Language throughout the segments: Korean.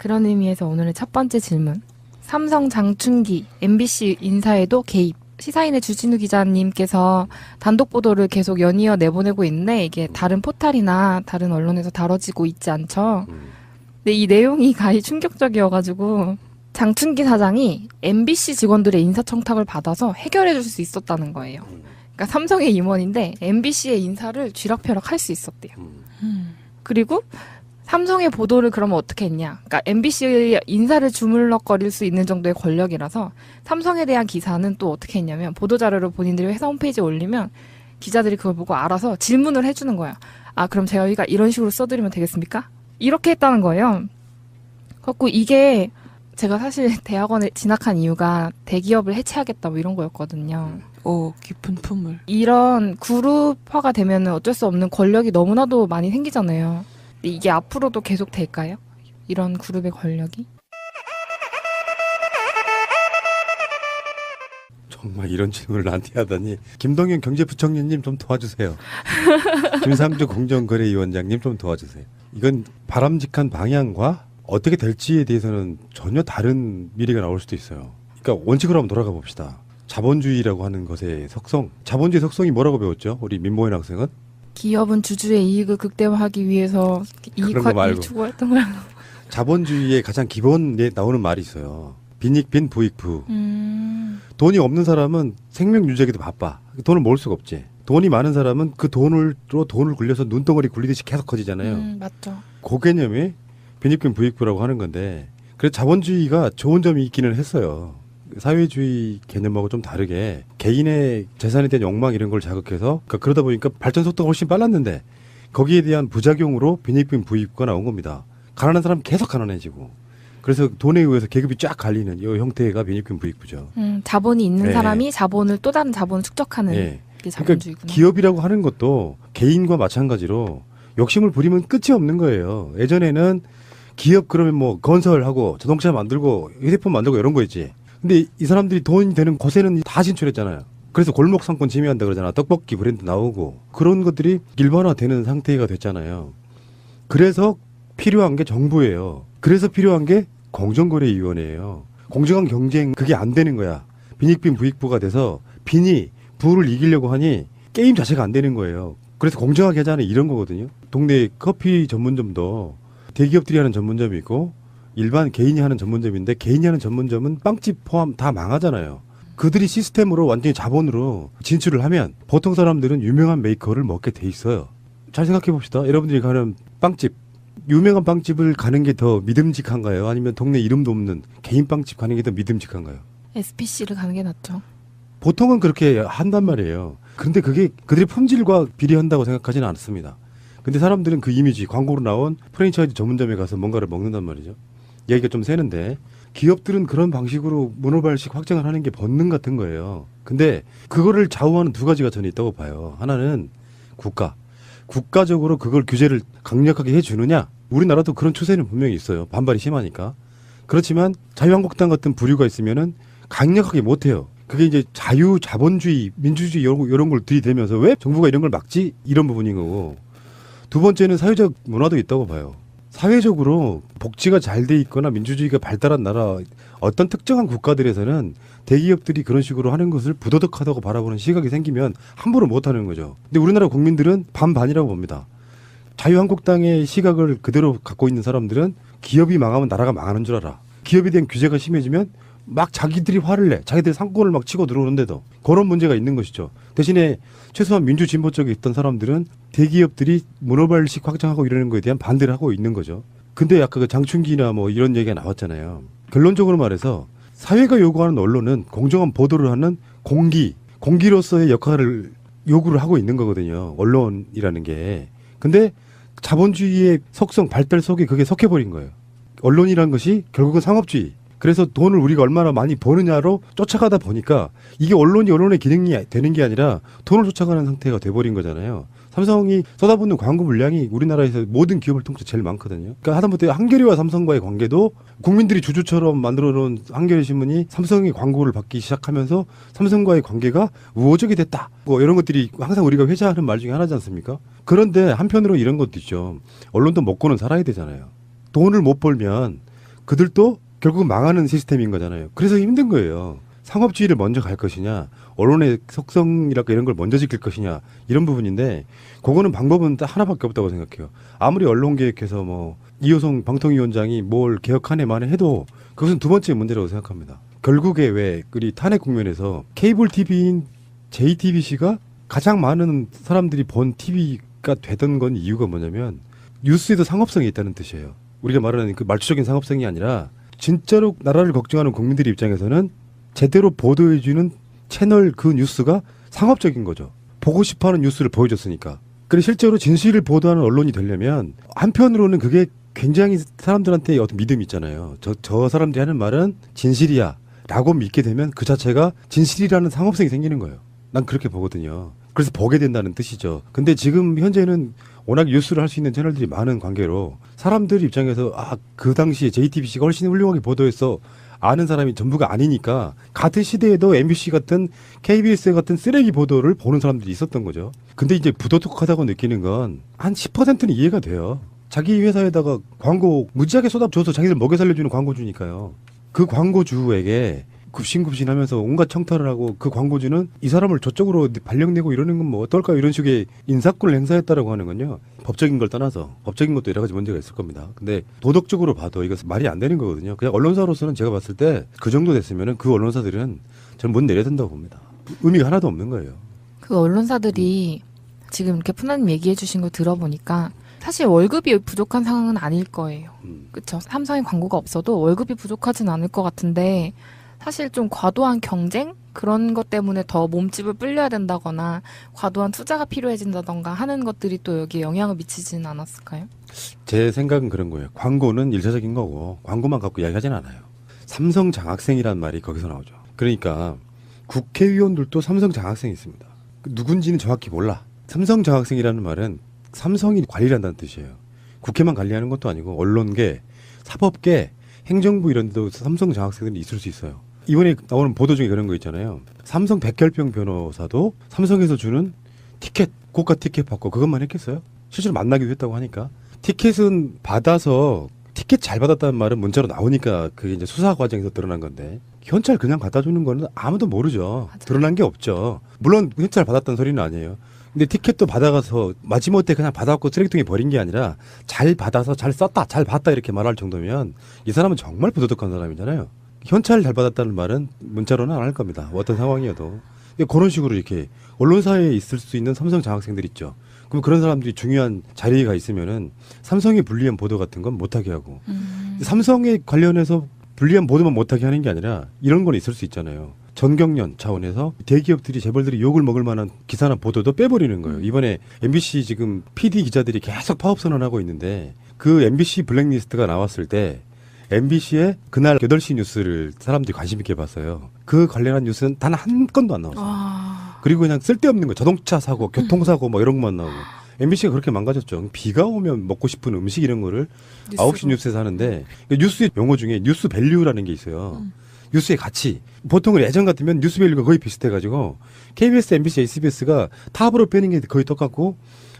그런 의미에서 오늘의 첫 번째 질문. 삼성 장충기 MBC 인사에도 개입. 시사인의 주진우 기자님께서 단독 보도를 계속 연이어 내보내고 있는데 이게 다른 포탈이나 다른 언론에서 다뤄지고 있지 않죠. 근데 이 내용이 가히 충격적이어가지고 장충기 사장이 MBC 직원들의 인사청탁을 받아서 해결해 줄 수 있었다는 거예요. 그러니까 삼성의 임원인데 MBC의 인사를 쥐락펴락 할 수 있었대요. 그리고 삼성의 보도를 그러면 어떻게 했냐. 그러니까 MBC 인사를 주물럭거릴 수 있는 정도의 권력이라서 삼성에 대한 기사는 또 어떻게 했냐면 보도자료를 본인들이 회사 홈페이지에 올리면 기자들이 그걸 보고 알아서 질문을 해주는 거야. 아, 그럼 저희가 이런 식으로 써드리면 되겠습니까? 이렇게 했다는 거예요. 그래갖고 이게 제가 사실 대학원에 진학한 이유가 대기업을 해체하겠다 뭐 이런 거였거든요. 오, 깊은 품을. 이런 그룹화가 되면 어쩔 수 없는 권력이 너무나도 많이 생기잖아요. 근데 이게 앞으로도 계속 될까요? 이런 그룹의 권력이? 정말 이런 질문을 나한테 하다니. 김동연 경제부총리님 좀 도와주세요. 김상조 공정거래위원장님 좀 도와주세요. 이건 바람직한 방향과 어떻게 될지에 대해서는 전혀 다른 미래가 나올 수도 있어요. 그러니까 원칙으로 한번 돌아가 봅시다. 자본주의라고 하는 것의 속성. 자본주의 속성이 뭐라고 배웠죠? 우리 민모현 학생은? 기업은 주주의 이익을 극대화하기 위해서 이익을 추구했던 거야. 자본주의의 가장 기본에 나오는 말이 있어요. 빈익빈 부익부. 돈이 없는 사람은 생명 유지하기도 바빠. 돈을 모을 수가 없지. 돈이 많은 사람은 그 돈으로 돈을 굴려서 눈덩어리 굴리듯이 계속 커지잖아요. 맞죠. 그 개념이 빈익빈 부익부라고 하는 건데, 그래서 자본주의가 좋은 점이 있기는 했어요. 사회주의 개념하고 좀 다르게 개인의 재산에 대한 욕망 이런 걸 자극해서, 그러다 보니까 발전 속도가 훨씬 빨랐는데 거기에 대한 부작용으로 빈익빈 부익부가 나온 겁니다. 가난한 사람 계속 가난해지고, 그래서 돈에 의해서 계급이 쫙 갈리는 이 형태가 빈익빈 부익부죠. 자본이 있는 네. 사람이 자본을 또 다른 자본을 축적하는 네. 게 자본주의구나. 그러니까 기업이라고 하는 것도 개인과 마찬가지로 욕심을 부리면 끝이 없는 거예요. 예전에는 기업 그러면 뭐 건설하고 자동차 만들고 휴대폰 만들고 이런 거였지. 근데 이 사람들이 돈이 되는 곳에는 다 진출했잖아요. 그래서 골목 상권 침해한다 그러잖아. 떡볶이 브랜드 나오고 그런 것들이 일반화되는 상태가 됐잖아요. 그래서 필요한 게 정부예요. 그래서 필요한 게 공정거래위원회예요. 공정한 경쟁 그게 안 되는 거야. 빈익빈 부익부가 돼서 빈이 부를 이기려고 하니 게임 자체가 안 되는 거예요. 그래서 공정하게 하자는 이런 거거든요. 동네 커피 전문점도 대기업들이 하는 전문점이 있고 일반 개인이 하는 전문점인데, 개인이 하는 전문점은 빵집 포함 다 망하잖아요. 그들이 시스템으로 완전히 자본으로 진출을 하면 보통 사람들은 유명한 메이커를 먹게 돼 있어요. 잘 생각해 봅시다. 여러분들이 가는 빵집, 유명한 빵집을 가는 게 더 믿음직한가요? 아니면 동네 이름도 없는 개인 빵집 가는 게 더 믿음직한가요? SPC를 가는 게 낫죠. 보통은 그렇게 한단 말이에요. 그런데 그게 그들의 품질과 비례한다고 생각하지는 않습니다. 근데 사람들은 그 이미지, 광고로 나온 프랜차이즈 전문점에 가서 뭔가를 먹는단 말이죠. 얘기가 좀 세는데, 기업들은 그런 방식으로 문어발식 확장을 하는 게 본능 같은 거예요. 근데 그거를 좌우하는 두 가지가 저는 있다고 봐요. 하나는 국가적으로 그걸 규제를 강력하게 해주느냐. 우리나라도 그런 추세는 분명히 있어요. 반발이 심하니까. 그렇지만 자유한국당 같은 부류가 있으면은 강력하게 못해요. 그게 이제 자유, 자본주의, 민주주의 이런 걸 들이대면서 왜 정부가 이런 걸 막지? 이런 부분인 거고. 두 번째는 사회적 문화도 있다고 봐요. 사회적으로 복지가 잘 돼 있거나 민주주의가 발달한 나라, 어떤 특정한 국가들에서는 대기업들이 그런 식으로 하는 것을 부도덕하다고 바라보는 시각이 생기면 함부로 못하는 거죠. 근데 우리나라 국민들은 반반이라고 봅니다. 자유한국당의 시각을 그대로 갖고 있는 사람들은 기업이 망하면 나라가 망하는 줄 알아. 기업에 대한 규제가 심해지면 막 자기들이 화를 내. 자기들 상권을 막 치고 들어오는데도 그런 문제가 있는 것이죠. 대신에 최소한 민주 진보 쪽에 있던 사람들은 대기업들이 문어발식 확장하고 이러는 거에 대한 반대를 하고 있는 거죠. 근데 아까 그 장충기나 뭐 이런 얘기가 나왔잖아요. 결론적으로 말해서 사회가 요구하는 언론은 공정한 보도를 하는 공기로서의 역할을 요구를 하고 있는 거거든요. 언론이라는 게. 근데 자본주의의 속성, 발달 속에 그게 섞여버린 거예요. 언론이라는 것이 결국은 상업주의. 그래서 돈을 우리가 얼마나 많이 버느냐로 쫓아가다 보니까 이게 언론의 기능이 되는 게 아니라 돈을 쫓아가는 상태가 돼버린 거잖아요. 삼성이 쏟아붓는 광고 물량이 우리나라에서 모든 기업을 통해서 제일 많거든요. 그러니까 하다못해 한겨레와 삼성과의 관계도 국민들이 주주처럼 만들어놓은 한겨레 신문이 삼성의 광고를 받기 시작하면서 삼성과의 관계가 우호적이 됐다. 뭐 이런 것들이 항상 우리가 회자하는 말 중에 하나지 않습니까? 그런데 한편으로 이런 것도 있죠. 언론도 먹고는 살아야 되잖아요. 돈을 못 벌면 그들도 결국은 망하는 시스템인 거잖아요. 그래서 힘든 거예요. 상업주의를 먼저 갈 것이냐, 언론의 속성이랄까 이런 걸 먼저 지킬 것이냐, 이런 부분인데, 그거는 방법은 딱 하나밖에 없다고 생각해요. 아무리 언론개혁해서 뭐 이호성 방통위원장이 뭘 개혁하네 마네 해도 그것은 두 번째 문제라고 생각합니다. 결국에 왜 우리 탄핵 국면에서 케이블 TV인 JTBC가 가장 많은 사람들이 본 TV가 되던 건 이유가 뭐냐면 뉴스에도 상업성이 있다는 뜻이에요. 우리가 말하는 그 말초적인 상업성이 아니라 진짜로 나라를 걱정하는 국민들 입장에서는 제대로 보도해주는 채널 그 뉴스가 상업적인 거죠. 보고 싶어하는 뉴스를 보여줬으니까. 그래서 실제로 진실을 보도하는 언론이 되려면 한편으로는 그게 굉장히 사람들한테 어떤 믿음이 있잖아요. 저 사람들이 하는 말은 진실이야 라고 믿게 되면 그 자체가 진실이라는 상업성이 생기는 거예요. 난 그렇게 보거든요. 그래서 보게 된다는 뜻이죠. 근데 지금 현재는 워낙 뉴스를 할 수 있는 채널들이 많은 관계로 사람들 입장에서 그 당시에 JTBC가 훨씬 훌륭하게 보도했어 아는 사람이 전부가 아니니까 같은 시대에도 MBC 같은 KBS 같은 쓰레기 보도를 보는 사람들이 있었던 거죠. 근데 이제 부도덕하다고 느끼는 건 한 10%는 이해가 돼요. 자기 회사에다가 광고 무지하게 쏟아줘서 자기들 먹여 살려주는 광고주니까요. 그 광고주에게 굽신굽신하면서 온갖 청탁을 하고 그 광고주는 이 사람을 저쪽으로 발령내고 이러는 건 뭐 어떨까 이런 식의 인사권을 행사했다라고 하는 건요. 법적인 걸 떠나서 법적인 것도 여러 가지 문제가 있을 겁니다. 근데 도덕적으로 봐도 이것은 말이 안 되는 거거든요. 그냥 언론사로서는 제가 봤을 때 그 정도 됐으면은 그 언론사들은 저는 문 내려야 된다고 봅니다. 의미가 하나도 없는 거예요. 그 언론사들이 지금 이렇게 푸나님 얘기해 주신 거 들어보니까 사실 월급이 부족한 상황은 아닐 거예요. 그렇죠. 삼성의 광고가 없어도 월급이 부족하진 않을 것 같은데 사실 좀 과도한 경쟁? 그런 것 때문에 더 몸집을 불려야 된다거나 과도한 투자가 필요해진다던가 하는 것들이 또 여기에 영향을 미치지는 않았을까요? 제 생각은 그런 거예요. 광고는 일차적인 거고 광고만 갖고 이야기하진 않아요. 삼성 장학생이란 말이 거기서 나오죠. 그러니까 국회의원들도 삼성 장학생이 있습니다. 누군지는 정확히 몰라. 삼성 장학생이라는 말은 삼성이 관리를 한다는 뜻이에요. 국회만 관리하는 것도 아니고 언론계, 사법계, 행정부 이런 데도 삼성 장학생들이 있을 수 있어요. 이번에 나오는 보도 중에 그런 거 있잖아요. 삼성 백혈병 변호사도 삼성에서 주는 티켓, 고가 티켓 받고 그것만 했겠어요? 실제로 만나기도 했다고 하니까. 티켓은 받아서 티켓 잘 받았다는 말은 문자로 나오니까 그게 이제 수사 과정에서 드러난 건데 현찰 그냥 갖다 주는 거는 아무도 모르죠. 맞아. 드러난 게 없죠. 물론 현찰 받았다는 소리는 아니에요. 근데 티켓도 받아가서 마지못해 그냥 받아갖고 쓰레기통에 버린 게 아니라 잘 받아서 잘 썼다, 잘 봤다 이렇게 말할 정도면 이 사람은 정말 부도덕한 사람이잖아요. 현찰 잘 받았다는 말은 문자로는 안 할 겁니다. 어떤 상황이어도. 그런 식으로 이렇게 언론사에 있을 수 있는 삼성 장학생들 있죠. 그럼 그런 사람들이 중요한 자리에 가 있으면은 삼성에 불리한 보도 같은 건 못하게 하고 삼성에 관련해서 불리한 보도만 못하게 하는 게 아니라 이런 건 있을 수 있잖아요. 전경련 차원에서 대기업들이 재벌들이 욕을 먹을 만한 기사나 보도도 빼버리는 거예요. 이번에 MBC 지금 PD 기자들이 계속 파업 선언하고 있는데 그 MBC 블랙리스트가 나왔을 때 MBC의 그날 8시 뉴스를 사람들이 관심 있게 봤어요. 그 관련한 뉴스는 단 한 건도 안 나왔어요. 그리고 그냥 쓸데없는 거 자동차 사고, 교통사고 뭐 이런 것만 나오고. MBC가 그렇게 망가졌죠. 비가 오면 먹고 싶은 음식 이런 거를 9시 뉴스에서 하는데 뉴스의 용어 중에 뉴스 밸류라는 게 있어요. 뉴스의 가치. 보통은 예전 같으면 뉴스 밸류가 거의 비슷해가지고 KBS, MBC, SBS가 탑으로 빼는 게 거의 똑같고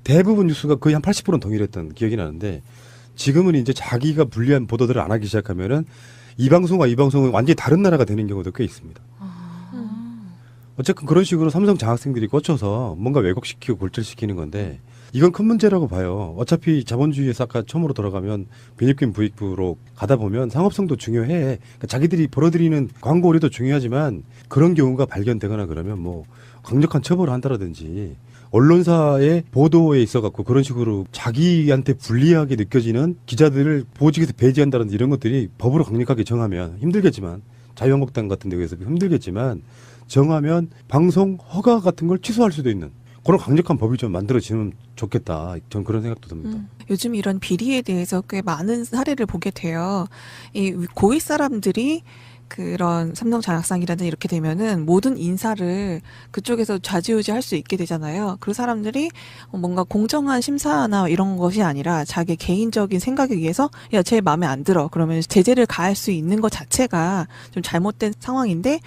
대부분 뉴스가 거의 한 80%는 동일했던 기억이 나는데 지금은 이제 자기가 불리한 보도들을 안 하기 시작하면은 이 방송과 이 방송은 완전히 다른 나라가 되는 경우도 꽤 있습니다. 어쨌든 그런 식으로 삼성 장학생들이 꽂혀서 뭔가 왜곡시키고 골절시키는 건데 이건 큰 문제라고 봐요. 어차피 자본주의에서 아까 처음으로 돌아가면 빈익빈 부익부로 가다 보면 상업성도 중요해. 그러니까 자기들이 벌어들이는 광고료도 중요하지만 그런 경우가 발견되거나 그러면 뭐 강력한 처벌을 한다라든지 언론사의 보도에 있어갖고 그런 식으로 자기한테 불리하게 느껴지는 기자들을 보직에서 배제한다든지 이런 것들이 법으로 강력하게 정하면 힘들겠지만 자유한국당 같은 데에서 힘들겠지만 정하면 방송 허가 같은 걸 취소할 수도 있는 그런 강력한 법이 좀 만들어지면 좋겠다. 전 그런 생각도 듭니다. 요즘 이런 비리에 대해서 꽤 많은 사례를 보게 돼요. 이 고위 사람들이 그런 삼성 장학상이라든지 이렇게 되면은 모든 인사를 그쪽에서 좌지우지 할 수 있게 되잖아요. 그 사람들이 뭔가 공정한 심사나 이런 것이 아니라 자기 개인적인 생각에 의해서 야, 쟤 마음에 안 들어. 그러면 제재를 가할 수 있는 것 자체가 좀 잘못된 상황인데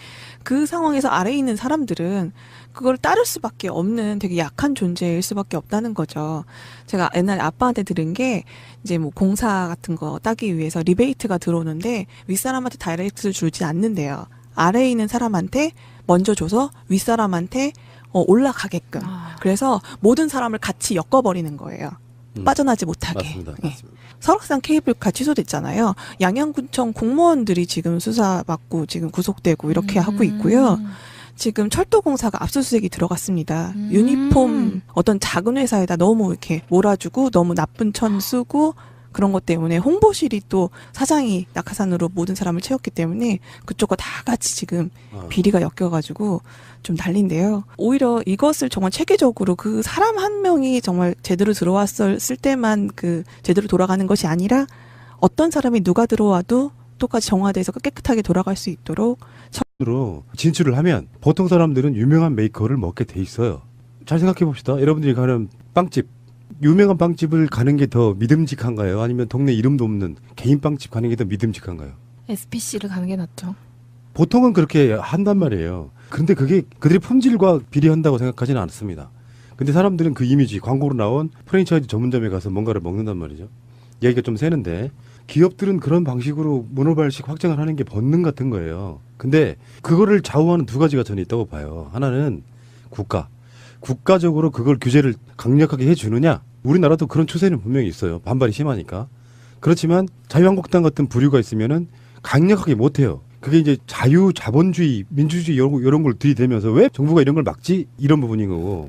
그 상황에서 아래에 있는 사람들은 그걸 따를 수밖에 없는 되게 약한 존재일 수밖에 없다는 거죠. 제가 옛날에 아빠한테 들은 게 이제 뭐 공사 같은 거 따기 위해서 리베이트가 들어오는데 윗사람한테 다이렉트를 주지 않는데요. 아래에 있는 사람한테 먼저 줘서 윗사람한테 올라가게끔. 그래서 모든 사람을 같이 엮어버리는 거예요. 빠져나지 못하게. 맞습니다. 예. 맞습니다. 설악산 케이블카 취소됐잖아요. 양양군청 공무원들이 지금 수사받고 지금 구속되고 이렇게 하고 있고요. 지금 철도공사가 압수수색이 들어갔습니다. 유니폼 어떤 작은 회사에다 너무 이렇게 몰아주고 너무 나쁜 천 쓰고 그런 것 때문에 홍보실이 또 사장이 낙하산으로 모든 사람을 채웠기 때문에 그쪽과 다 같이 지금 비리가 엮여가지고 좀 난린데요. 오히려 이것을 정말 체계적으로 그 사람 한 명이 정말 제대로 들어왔을 때만 그 제대로 돌아가는 것이 아니라 어떤 사람이 누가 들어와도 똑같이 정화돼서 깨끗하게 돌아갈 수 있도록 으로 진출을 하면 보통 사람들은 유명한 메이커를 먹게 돼 있어요. 잘 생각해 봅시다. 여러분들이 가는 빵집, 유명한 빵집을 가는 게 더 믿음직한가요? 아니면 동네 이름도 없는 개인 빵집 가는 게 더 믿음직한가요? SPC를 가는 게 낫죠. 보통은 그렇게 한단 말이에요. 그런데 그게 그들의 품질과 비례한다고 생각하지는 않습니다. 근데 사람들은 그 이미지, 광고로 나온 프랜차이즈 전문점에 가서 뭔가를 먹는단 말이죠. 얘기가 좀 새는데 기업들은 그런 방식으로 문어발식 확장을 하는 게 본능 같은 거예요. 근데 그거를 좌우하는 두 가지가 저는 있다고 봐요. 하나는 국가적으로 그걸 규제를 강력하게 해주느냐. 우리나라도 그런 추세는 분명히 있어요. 반발이 심하니까. 그렇지만 자유한국당 같은 부류가 있으면은 강력하게 못해요. 그게 이제 자유, 자본주의, 민주주의 이런 걸 들이대면서 왜 정부가 이런 걸 막지? 이런 부분인 거고.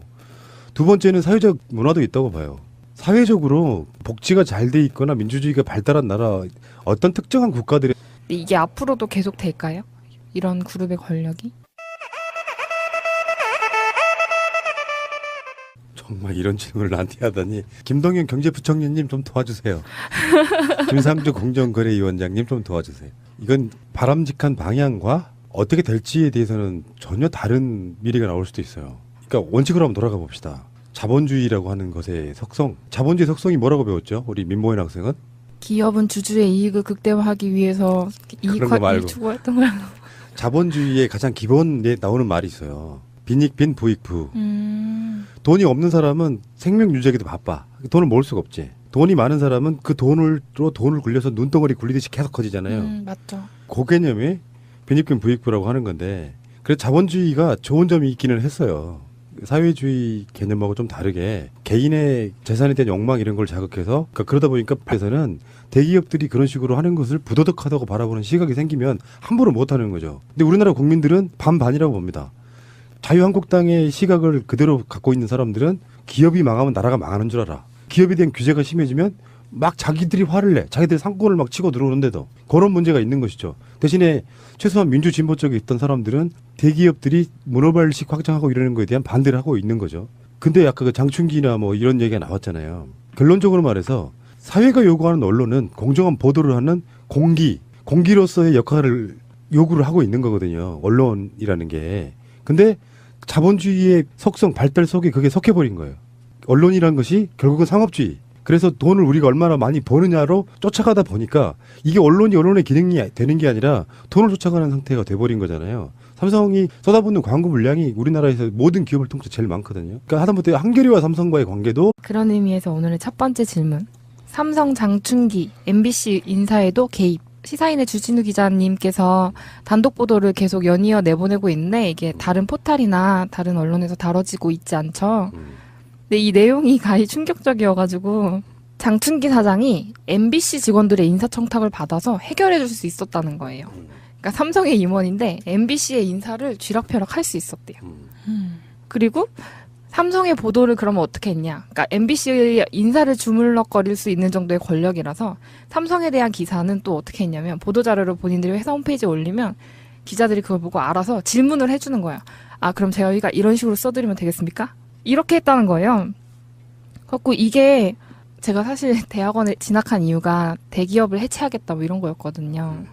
두 번째는 사회적 문화도 있다고 봐요. 사회적으로 복지가 잘 돼 있거나 민주주의가 발달한 나라 어떤 특정한 국가들의 이게 앞으로도 계속 될까요? 이런 그룹의 권력이? 정말 이런 질문을 나한테 하다니. 김동연 경제부총리님 좀 도와주세요. 김상조 공정거래위원장님 좀 도와주세요. 이건 바람직한 방향과 어떻게 될지에 대해서는 전혀 다른 미래가 나올 수도 있어요. 그러니까 원칙으로 한번 돌아가 봅시다. 자본주의라고 하는 것의 속성. 자본주의 속성이 뭐라고 배웠죠? 우리 민모인 학생은? 기업은 주주의 이익을 극대화하기 위해서 그런 거 말고. 이익 추구했던 거야. 자본주의의 가장 기본에 나오는 말이 있어요. 빈익빈 부익부. 돈이 없는 사람은 생명 유지하기도 바빠. 돈을 모을 수가 없지. 돈이 많은 사람은 그 돈을 굴려서 눈덩어리 굴리듯이 계속 커지잖아요. 맞죠. 그 개념이 빈익빈 부익부라고 하는 건데, 그래서 자본주의가 좋은 점이 있기는 했어요. 사회주의 개념하고 좀 다르게 개인의 재산에 대한 욕망 이런 걸 자극해서, 그러다 보니까 에서는 대기업들이 그런 식으로 하는 것을 부도덕하다고 바라보는 시각이 생기면 함부로 못하는 거죠. 근데 우리나라 국민들은 반반이라고 봅니다. 자유한국당의 시각을 그대로 갖고 있는 사람들은 기업이 망하면 나라가 망하는 줄 알아. 기업에 대한 규제가 심해지면 막 자기들이 화를 내. 자기들 상권을 막 치고 들어오는데도 그런 문제가 있는 것이죠. 대신에 최소한 민주진보 쪽에 있던 사람들은 대기업들이 문어발식 확장하고 이러는 거에 대한 반대를 하고 있는 거죠. 근데 아까 그 장충기나 뭐 이런 얘기가 나왔잖아요. 결론적으로 말해서 사회가 요구하는 언론은 공정한 보도를 하는 공기로서의 역할을 요구를 하고 있는 거거든요. 언론이라는 게. 근데 자본주의의 속성 발달 속에 그게 섞여버린 거예요. 언론이라는 것이 결국은 상업주의. 그래서 돈을 우리가 얼마나 많이 버느냐로 쫓아가다 보니까 이게 언론의 기능이 되는 게 아니라 돈을 쫓아가는 상태가 돼버린 거잖아요. 삼성이 쏟아붓는 광고 물량이 우리나라에서 모든 기업을 통해서 제일 많거든요. 그러니까 하다못해 한겨레와 삼성과의 관계도 그런 의미에서 오늘의 첫 번째 질문. 삼성 장충기 MBC 인사에도 개입. 시사인의 주진우 기자님께서 단독 보도를 계속 연이어 내보내고 있는데 이게 다른 포탈이나 다른 언론에서 다뤄지고 있지 않죠. 근데 이 내용이 가히 충격적이어가지고 장충기 사장이 MBC 직원들의 인사청탁을 받아서 해결해 줄 수 있었다는 거예요. 그러니까 삼성의 임원인데 MBC의 인사를 쥐락펴락 할 수 있었대요. 그리고 삼성의 보도를 그러면 어떻게 했냐. 그러니까 MBC의 인사를 주물럭거릴 수 있는 정도의 권력이라서 삼성에 대한 기사는 또 어떻게 했냐면 보도자료를 본인들이 회사 홈페이지에 올리면 기자들이 그걸 보고 알아서 질문을 해주는 거야. 아, 그럼 저희가 이런 식으로 써드리면 되겠습니까? 이렇게 했다는 거예요. 그래갖고 이게 제가 사실 대학원에 진학한 이유가 대기업을 해체하겠다 뭐 이런 거였거든요.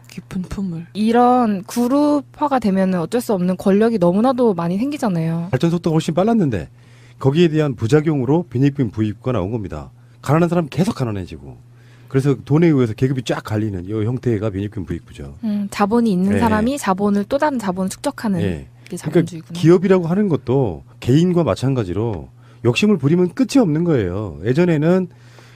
깊은 품을. 이런 그룹화가 되면 어쩔 수 없는 권력이 너무나도 많이 생기잖아요. 발전 속도가 훨씬 빨랐는데 거기에 대한 부작용으로 빈익빈 부익부가 나온 겁니다. 가난한 사람 계속 가난해지고 그래서 돈에 의해서 계급이 쫙 갈리는 이 형태가 빈익빈 부익부죠. 자본이 있는 네. 사람이 자본을 또 다른 자본을 축적하는. 네. 게 그러니까 자본주의구나. 기업이라고 하는 것도 개인과 마찬가지로 욕심을 부리면 끝이 없는 거예요. 예전에는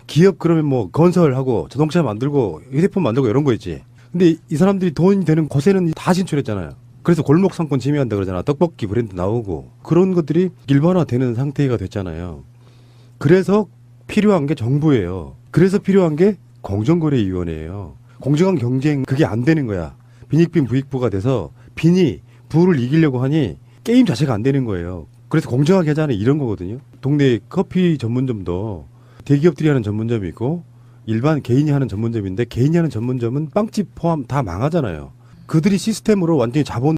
기업 그러면 뭐 건설하고 자동차 만들고 휴대폰 만들고 이런 거였지. 근데 이 사람들이 돈이 되는 곳에는 다 진출했잖아요. 그래서 골목 상권 침해한다 그러잖아. 떡볶이 브랜드 나오고 그런 것들이 일반화되는 상태가 됐잖아요. 그래서 필요한 게 정부예요. 그래서 필요한 게 공정거래위원회예요. 공정한 경쟁 그게 안 되는 거야. 빈익빈 부익부가 돼서 빈이 부를 이기려고 하니 게임 자체가 안 되는 거예요. 그래서 공정하게 하자는 이런 거거든요. 동네 커피 전문점도 대기업들이 하는 전문점이 있고 일반 개인이 하는 전문점인데 개인이 하는 전문점은 빵집 포함 다 망하잖아요. 그들이 시스템으로 완전히 자본